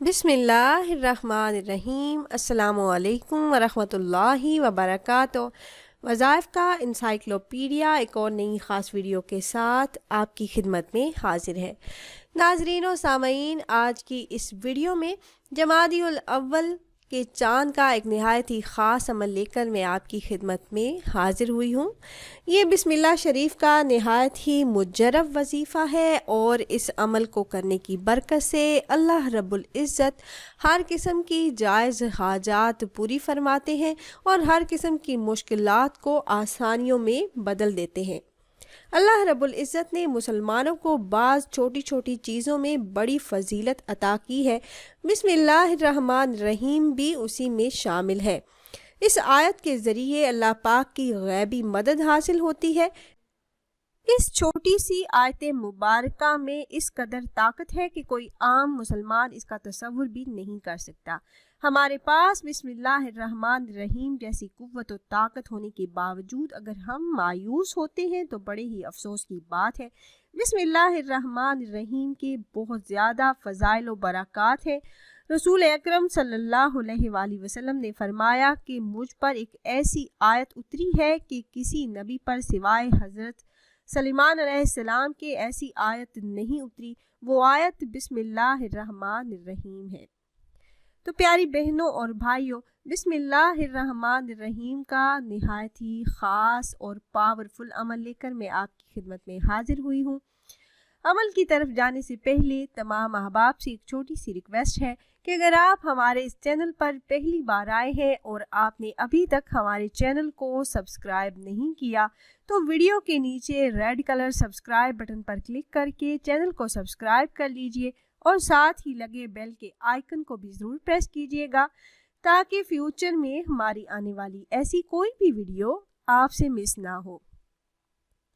بسم اللہ الرحمن الرحیم۔ السلام علیکم ورحمۃ اللہ وبرکاتہ۔ وظائف کا انسائکلوپیڈیا ایک اور نئی خاص ویڈیو کے ساتھ آپ کی خدمت میں حاضر ہے۔ ناظرین و سامعین، آج کی اس ویڈیو میں جمادی الاول کے چاند کا ایک نہایت ہی خاص عمل لے کر میں آپ کی خدمت میں حاضر ہوئی ہوں۔ یہ بسم اللہ شریف کا نہایت ہی مجرب وظیفہ ہے اور اس عمل کو کرنے کی برکت سے اللہ رب العزت ہر قسم کی جائز حاجات پوری فرماتے ہیں اور ہر قسم کی مشکلات کو آسانیوں میں بدل دیتے ہیں۔ اللہ رب العزت نے مسلمانوں کو بعض چھوٹی چھوٹی چیزوں میں بڑی فضیلت عطا کی ہے۔ بسم اللہ الرحمن الرحیم بھی اسی میں شامل ہے۔ اس آیت کے ذریعے اللہ پاک کی غیبی مدد حاصل ہوتی ہے۔ اس چھوٹی سی آیت مبارکہ میں اس قدر طاقت ہے کہ کوئی عام مسلمان اس کا تصور بھی نہیں کر سکتا۔ ہمارے پاس بسم اللہ الرحمن الرحیم جیسی قوت و طاقت ہونے کے باوجود اگر ہم مایوس ہوتے ہیں تو بڑے ہی افسوس کی بات ہے۔ بسم اللہ الرحمن الرحیم کے بہت زیادہ فضائل و برکات ہیں۔ رسول اکرم صلی اللہ علیہ وآلہ وسلم نے فرمایا کہ مجھ پر ایک ایسی آیت اتری ہے کہ کسی نبی پر سوائے حضرت سلیمان علیہ السلام کے ایسی آیت نہیں اتری۔ وہ آیت بسم اللہ الرحمن الرحیم ہے۔ تو پیاری بہنوں اور بھائیوں، بسم اللہ الرحمن الرحیم کا نہایت ہی خاص اور پاورفل عمل لے کر میں آپ کی خدمت میں حاضر ہوئی ہوں۔ عمل کی طرف جانے سے پہلے تمام احباب سے ایک چھوٹی سی ریکویسٹ ہے کہ اگر آپ ہمارے اس چینل پر پہلی بار آئے ہیں اور آپ نے ابھی تک ہمارے چینل کو سبسکرائب نہیں کیا تو ویڈیو کے نیچے ریڈ کلر سبسکرائب بٹن پر کلک کر کے چینل کو سبسکرائب کر لیجئے اور ساتھ ہی لگے بیل کے آئیکن کو بھی ضرور پریس کیجئے گا تاکہ فیوچر میں ہماری آنے والی ایسی کوئی بھی ویڈیو آپ سے مس نہ ہو۔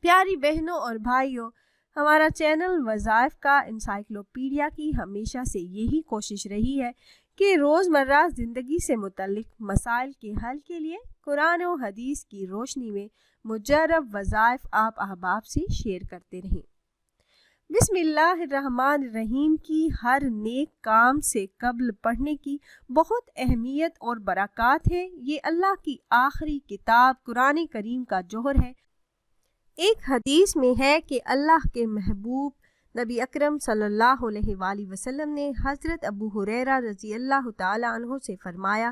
پیاری بہنوں اور بھائیوں، ہمارا چینل وظائف کا انسائکلوپیڈیا کی ہمیشہ سے یہی کوشش رہی ہے کہ روزمرہ زندگی سے متعلق مسائل کے حل کے لیے قرآن و حدیث کی روشنی میں مجرب وظائف آپ احباب سے شیئر کرتے رہیں۔ بسم اللہ الرحمن الرحیم کی ہر نیک کام سے قبل پڑھنے کی بہت اہمیت اور برکات ہے۔ یہ اللہ کی آخری کتاب قرآن کریم کا جوہر ہے۔ ایک حدیث میں ہے کہ اللہ کے محبوب نبی اکرم صلی اللہ علیہ وآلہ وسلم نے حضرت ابو ہریرہ رضی اللہ تعالیٰ عنہ سے فرمایا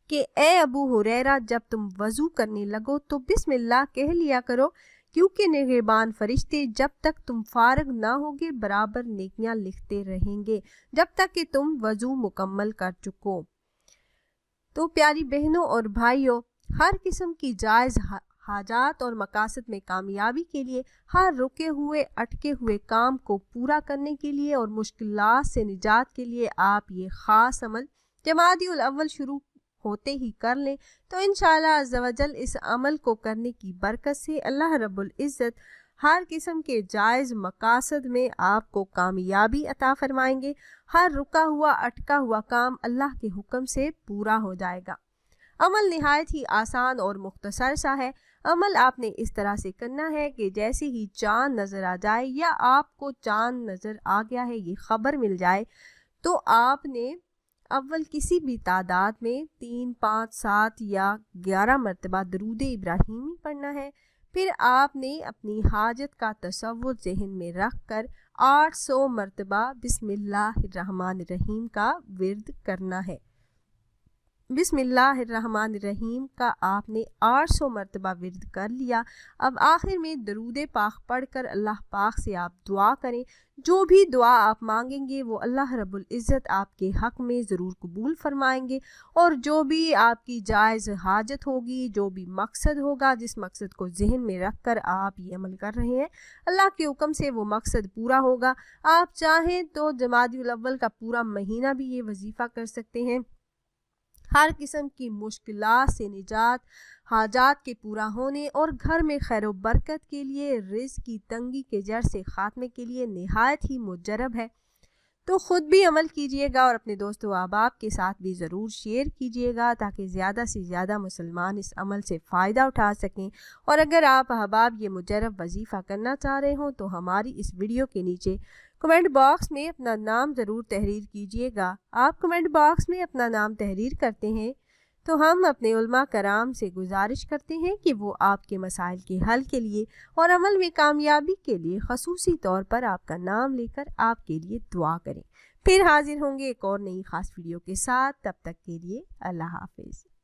کہ اے ابو ہریرہ، جب تم وضو کرنے لگو تو بسم اللہ کہہ لیا کرو، کیونکہ نگہبان فرشتے جب تک تم فارغ نہ ہوگے برابر نیکیاں لکھتے رہیں گے جب تک کہ تم وضو مکمل کر چکو۔ تو پیاری بہنوں اور بھائیوں، ہر قسم کی جائز حاجات اور مقاصد میں کامیابی کے لیے، ہر رکے ہوئے اٹکے ہوئے کام کو پورا کرنے کے لیے اور مشکلات سے نجات کے لیے آپ یہ خاص عمل جمادی الاول شروع ہوتے ہی کر لیں تو انشاءاللہ عز و جل اس عمل کو کرنے کی برکت سے اللہ رب العزت ہر قسم کے جائز مقاصد میں آپ کو کامیابی عطا فرمائیں گے۔ ہر رکا ہوا اٹکا ہوا کام اللہ کے حکم سے پورا ہو جائے گا۔ عمل نہایت ہی آسان اور مختصر سا ہے۔ عمل آپ نے اس طرح سے کرنا ہے کہ جیسے ہی چاند نظر آ جائے یا آپ کو چاند نظر آ گیا ہے یہ خبر مل جائے تو آپ نے اول کسی بھی تعداد میں 3، 5، 7 یا 11 مرتبہ درود ابراہیمی پڑھنا ہے۔ پھر آپ نے اپنی حاجت کا تصور ذہن میں رکھ کر 800 مرتبہ بسم اللہ الرحمن الرحیم کا ورد کرنا ہے۔ بسم اللہ الرحمن الرحیم کا آپ نے 800 مرتبہ ورد کر لیا۔ اب آخر میں درود پاک پڑھ کر اللہ پاک سے آپ دعا کریں۔ جو بھی دعا آپ مانگیں گے وہ اللہ رب العزت آپ کے حق میں ضرور قبول فرمائیں گے، اور جو بھی آپ کی جائز حاجت ہوگی، جو بھی مقصد ہوگا، جس مقصد کو ذہن میں رکھ کر آپ یہ عمل کر رہے ہیں، اللہ کے حکم سے وہ مقصد پورا ہوگا۔ آپ چاہیں تو جمادی الاول کا پورا مہینہ بھی یہ وظیفہ کر سکتے ہیں۔ ہر قسم کی مشکلات سے نجات، حاجات کے پورا ہونے اور گھر میں خیر و برکت کے لیے، رزق کی تنگی کے جڑ سے خاتمے کے لیے نہایت ہی مجرب ہے۔ تو خود بھی عمل کیجئے گا اور اپنے دوست و احباب کے ساتھ بھی ضرور شیئر کیجئے گا تاکہ زیادہ سے زیادہ مسلمان اس عمل سے فائدہ اٹھا سکیں۔ اور اگر آپ احباب یہ مجرب وظیفہ کرنا چاہ رہے ہوں تو ہماری اس ویڈیو کے نیچے کمنٹ باکس میں اپنا نام ضرور تحریر کیجیے گا۔ آپ کمنٹ باکس میں اپنا نام تحریر کرتے ہیں تو ہم اپنے علماء کرام سے گزارش کرتے ہیں کہ وہ آپ کے مسائل کے حل کے لیے اور عمل میں کامیابی کے لیے خصوصی طور پر آپ کا نام لے کر آپ کے لیے دعا کریں۔ پھر حاضر ہوں گے ایک اور نئی خاص ویڈیو کے ساتھ، تب تک کے لیے اللہ حافظ۔